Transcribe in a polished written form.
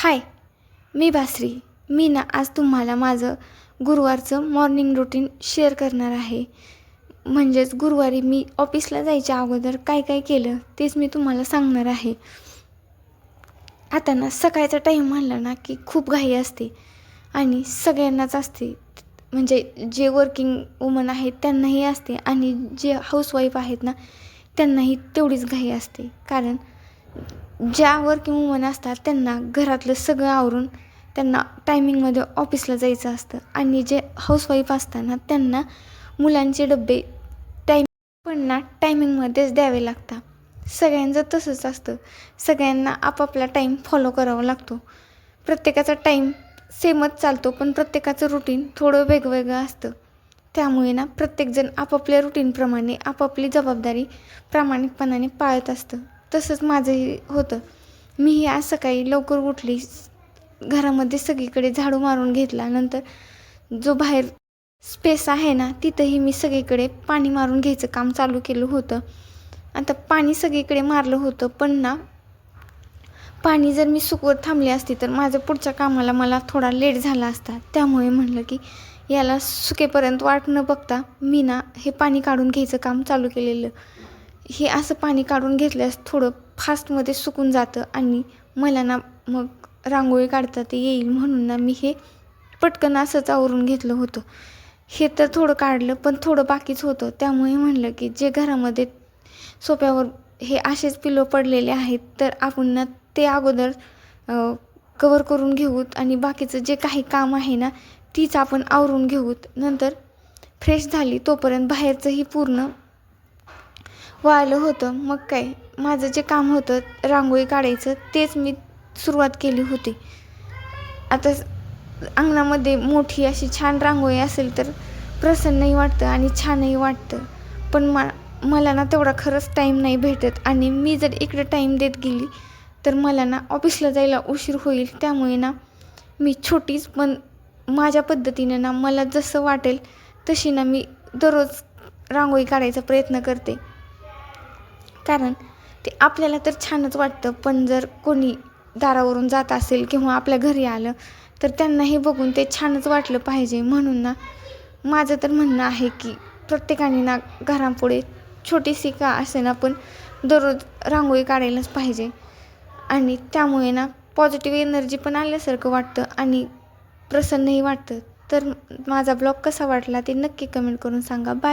हाय, मी बासरी. मी ना आज तुम्हाला माझं गुरुवारचं मॉर्निंग रूटीन शेअर करणार आहे. म्हणजेच गुरुवारी मी ऑफिसला जायच्या अगोदर काय काय केलं तेच मी तुम्हाला सांगणार आहे. आता ना सकाळचा टाईम म्हणला ना की खूप घाई असते आणि सगळ्यांनाच असते. म्हणजे जे वर्किंग वुमन आहेत त्यांनाही असते आणि जे हाऊसवाईफ आहेत ना त्यांनाही तेवढीच घाई असते. कारण ज्या वर्किंग वुमन असतात त्यांना घरातलं सगळं आवरून त्यांना टायमिंगमध्ये ऑफिसला जायचं असतं आणि जे हाऊसवाईफ असताना त्यांना मुलांचे डबे टायमिंगमध्येच द्यावे लागतात. सगळ्यांचं तसंच असतं. सगळ्यांना आपापला टाईम फॉलो करावा लागतो. प्रत्येकाचा टाईम सेमच चालतो पण प्रत्येकाचं रुटीन थोडं वेगवेगळं असतं. त्यामुळे ना प्रत्येकजण आपापल्या रुटीनप्रमाणे आपापली जबाबदारी प्रामाणिकपणाने पाळत असतं. तसंच माझंही होतं. मीही आज सकाळी लवकर उठली, घरामध्ये सगळीकडे झाडू मारून घेतला. नंतर जो बाहेर स्पेस आहे ना तिथंही मी सगळीकडे पाणी मारून घ्यायचं काम चालू केलं होतं. आता पाणी सगळीकडे मारलं होतं पण ना पाणी जर मी सुकवत थांबली असती तर माझं पुढच्या कामाला मला थोडा लेट झाला असता. त्यामुळे म्हणलं की याला सुकेपर्यंत वाट न बघता मी ना हे पाणी काढून घ्यायचं काम चालू केलेलं. हे असं पाणी काढून घेतल्यास थोडं फास्टमध्ये सुकून जातं आणि मला ना मग रांगोळी काढता ते येईल म्हणून ना मी हे पटकन असंच आवरून घेतलं होतं. हे तर थोडं काढलं पण थोडं बाकीच होतं. त्यामुळे म्हणलं की जे घरामध्ये सोप्यावर हे असेच पिलो पडलेले आहेत तर आपण ना ते अगोदर कवर करून घेऊत आणि बाकीचं जे काही काम आहे ना तीच आपण आवरून घेऊत. नंतर फ्रेश झाली तोपर्यंत बाहेरचंही पूर्ण वाळलं होतं. मग काय माझं जे काम होतं रांगोळी काढायचं तेच मी सुरुवात केली होती. आता अंगणामध्ये मोठी अशी छान रांगोळी असेल तर प्रसन्नही वाटतं आणि छानही वाटतं. पण मला ना तेवढा खरंच टाईम नाही भेटत आणि मी जर इकडे टाईम देत गेली तर मला ना ऑफिसला जायला उशीर होईल. त्यामुळे ना मी छोटीच पण माझ्या पद्धतीने ना मला जसं वाटेल तशी ना मी दररोज रांगोळी काढायचा प्रयत्न करते. कारण ते आपल्याला तर छानच वाटतं पण जर कोणी दारावरून जात असेल किंवा आपल्या घरी आलं तर त्यांनाही बघून ते छानच वाटलं पाहिजे. म्हणून ना माझं तर म्हणणं आहे की प्रत्येकाने ना घरापुढे छोटीशी का असे ना पण दररोज रांगोळी काढायलाच पाहिजे आणि त्यामुळे ना पॉझिटिव्ह एनर्जी पण आल्यासारखं वाटतं आणि प्रसन्नही वाटतं. तर माझा ब्लॉग कसा वाटला ते नक्की कमेंट करून सांगा. बाय.